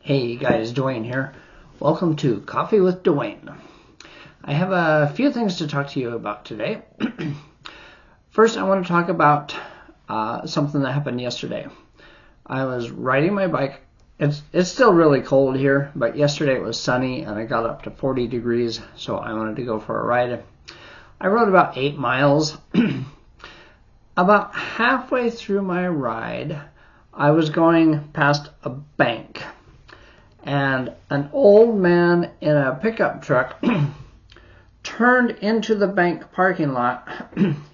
Hey guys, Duane here. Welcome to Coffee with Duane. I have a few things to talk to you about today. First, I want to talk about something that happened yesterday. I was riding my bike. It's still really cold here, but yesterday it was sunny and I got up to 40 degrees, so I wanted to go for a ride. I rode about 8 miles. About halfway through my ride, I was going past a bank. And an old man in a pickup truck turned into the bank parking lot.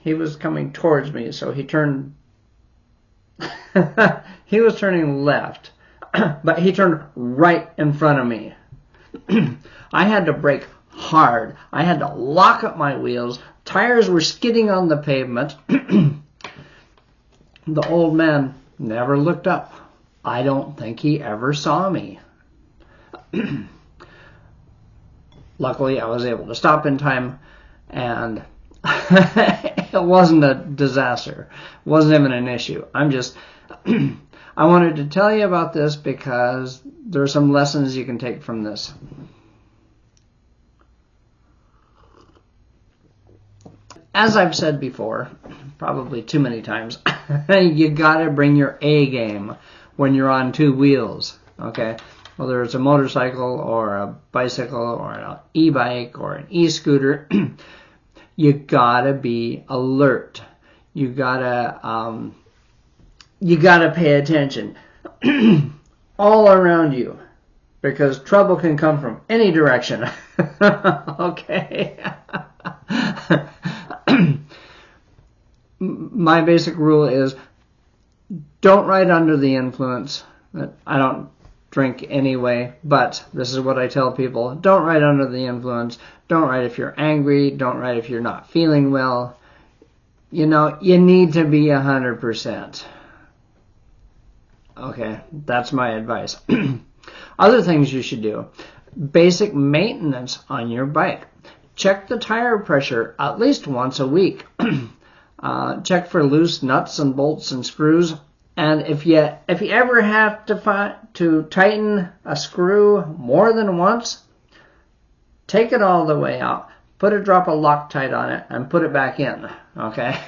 He was coming towards me, so he turned. He was turning left, but he turned right in front of me. I had to brake hard. I had to lock up my wheels. Tires were skidding on the pavement. The old man never looked up. I don't think he ever saw me. Luckily, I was able to stop in time, and it wasn't a disaster. It wasn't even an issue. I wanted to tell you about this because there are some lessons you can take from this. As I've said before, probably too many times, you gotta bring your A game when you're on two wheels, okay? Whether it's a motorcycle or a bicycle or an e-bike or an e-scooter, you gotta be alert. You gotta pay attention all around you, because trouble can come from any direction. Okay. My basic rule is don't ride under the influence. I don't drink anyway, but this is what I tell people. Don't ride under the influence. Don't ride if you're angry. Don't ride if you're not feeling well. You know, you need to be 100%. Okay, that's my advice. Other things you should do. Basic maintenance on your bike. Check the tire pressure at least once a week. Check for loose nuts and bolts and screws. And if you ever have to tighten a screw more than once, take it all the way out, put a drop of Loctite on it, and put it back in. Okay,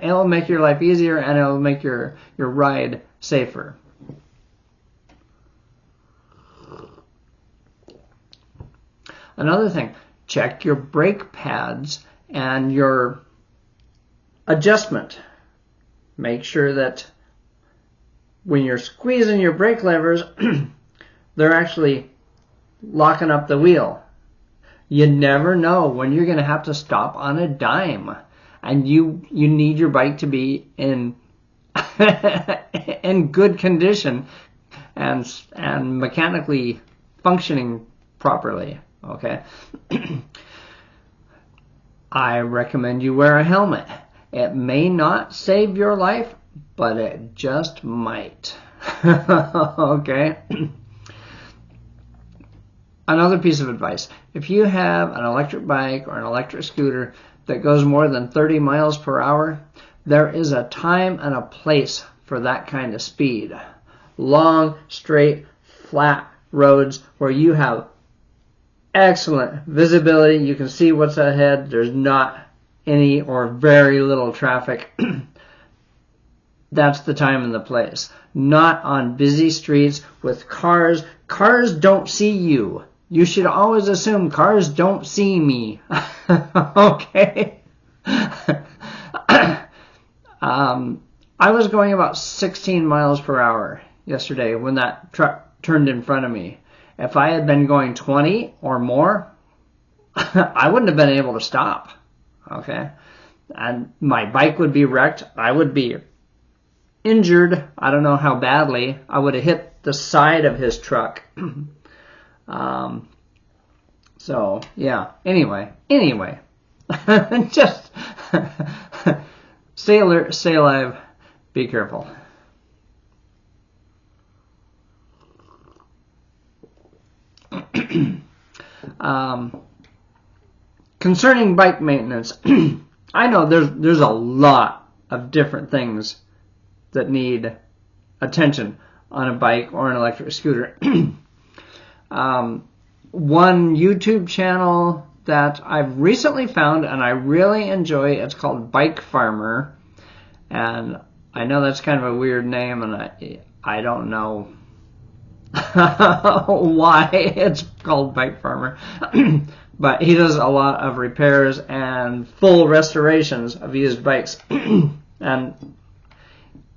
it'll make your life easier and it'll make your ride safer. Another thing, check your brake pads and your adjustment. Make sure that when you're squeezing your brake levers, they're actually locking up the wheel. You never know when you're going to have to stop on a dime, and you need your bike to be in in good condition and mechanically functioning properly. Okay. I recommend you wear a helmet. It may not save your life, but it just might. Okay. Another piece of advice. If you have an electric bike or an electric scooter that goes more than 30 miles per hour, there is a time and a place for that kind of speed. Long, straight, flat roads where you have excellent visibility. You can see what's ahead. There's not any or very little traffic. That's the time and the place. Not on busy streets with cars. Cars don't see you. You should always assume cars don't see me. Okay? I was going about 16 miles per hour yesterday when that truck turned in front of me. If I had been going 20 or more, I wouldn't have been able to stop. Okay? And my bike would be wrecked. I would be injured. I don't know how badly. I would have hit the side of his truck. So, yeah. Anyway. Just stay alert, stay alive, be careful. Concerning bike maintenance, I know there's a lot of different things that need attention on a bike or an electric scooter. One YouTube channel that I've recently found and I really enjoy, it's called Bike Farmer. And I know that's kind of a weird name, and I don't know why it's called Bike Farmer. But he does a lot of repairs and full restorations of used bikes. And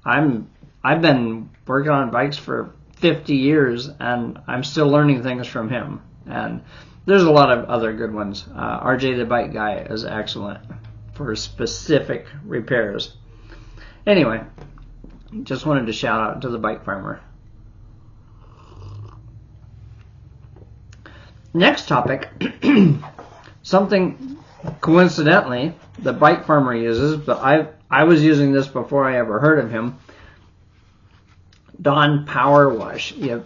I've been working on bikes for 50 years, and I'm still learning things from him. And there's a lot of other good ones. RJ the Bike Guy is excellent for specific repairs. Anyway, just wanted to shout out to the Bike Farmer. Next topic, something coincidentally the Bike Farmer uses, but I was using this before I ever heard of him. Dawn Power Wash. You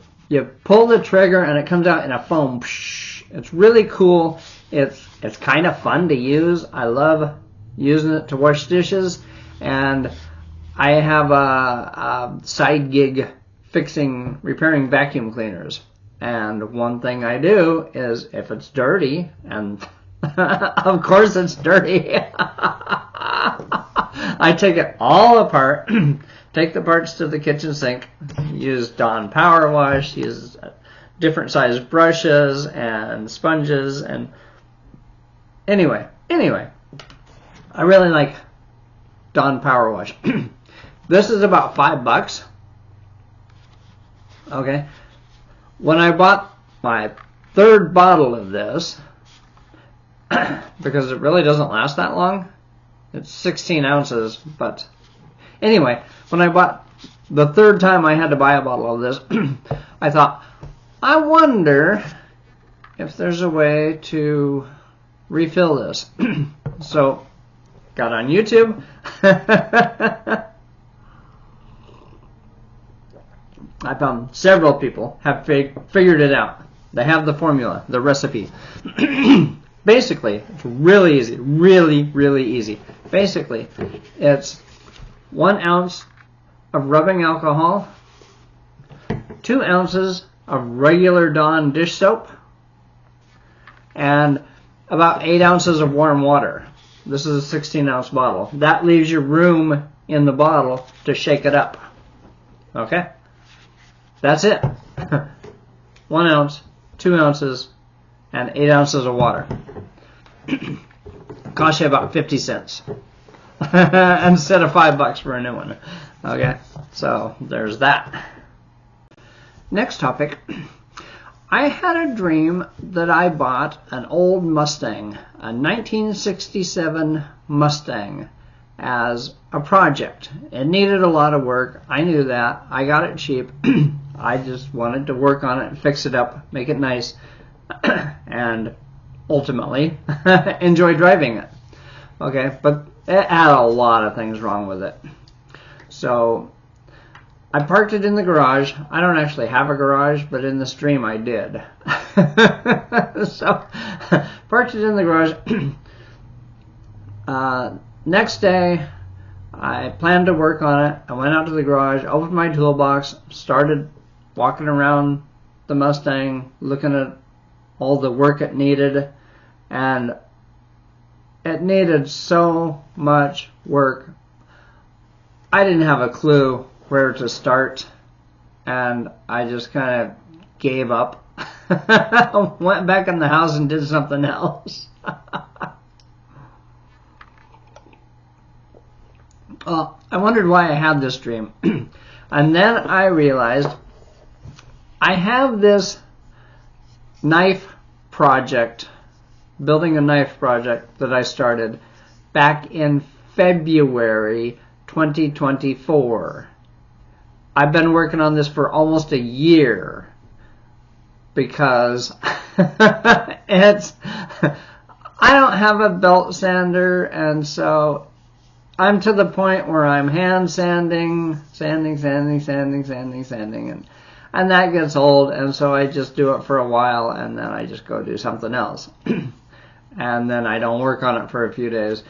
pull the trigger and it comes out in a foam. It's really cool. It's kind of fun to use. I love using it to wash dishes, and I have a side gig repairing vacuum cleaners. And one thing I do is, if it's dirty, and of course it's dirty, I take it all apart, take the parts to the kitchen sink, use Dawn Power Wash, use different sized brushes and sponges, and anyway, I really like Dawn Power Wash. This is about $5. Okay. When I bought my third bottle of this, because it really doesn't last that long, it's 16 ounces, but anyway, when I bought the third time I had to buy a bottle of this, I thought, I wonder if there's a way to refill this. So, got on YouTube. I found several people have figured it out. They have the formula, the recipe. Basically, it's really easy, really easy. Basically, it's 1 ounce of rubbing alcohol, 2 ounces of regular Dawn dish soap, and about 8 ounces of warm water. This is a 16-ounce bottle. That leaves you room in the bottle to shake it up. Okay? That's it. 1 ounce, 2 ounces, and 8 ounces of water. Cost you about 50 cents. Instead of $5 for a new one. Okay, so there's that. Next topic. I had a dream that I bought an old Mustang, a 1967 Mustang, as a project. It needed a lot of work. I knew that. I got it cheap. I just wanted to work on it and fix it up, make it nice, and ultimately enjoy driving it. Okay, but it had a lot of things wrong with it. So I parked it in the garage. I don't actually have a garage, but in this dream I did. So parked it in the garage. Next day, I planned to work on it. I went out to the garage, opened my toolbox, started walking around the Mustang, looking at all the work it needed, and it needed so much work. I didn't have a clue where to start, and I just kind of gave up. Went back in the house and did something else. Well, I wondered why I had this dream. And then I realized I have this knife project, building a knife project that I started back in February 2024. I've been working on this for almost a year because I don't have a belt sander, and so I'm to the point where I'm hand sanding, and that gets old, and so I just do it for a while, and then I just go do something else. And then I don't work on it for a few days.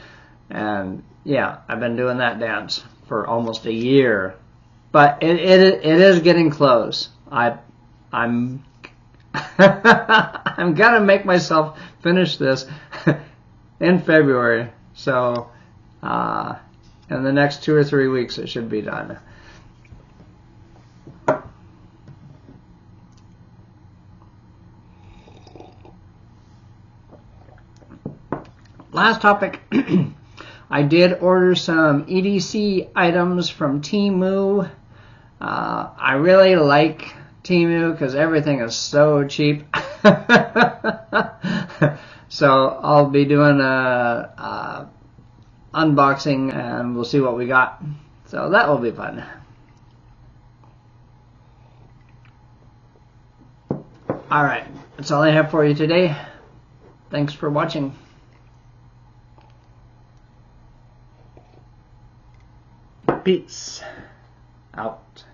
And yeah, I've been doing that dance for almost a year. But it is getting close. I'm I'm gonna make myself finish this in February. So in the next 2 or 3 weeks it should be done. Last topic. I did order some EDC items from Temu. I really like Temu because everything is so cheap. So I'll be doing a unboxing and we'll see what we got. So that will be fun. Alright, that's all I have for you today. Thanks for watching. Peace out.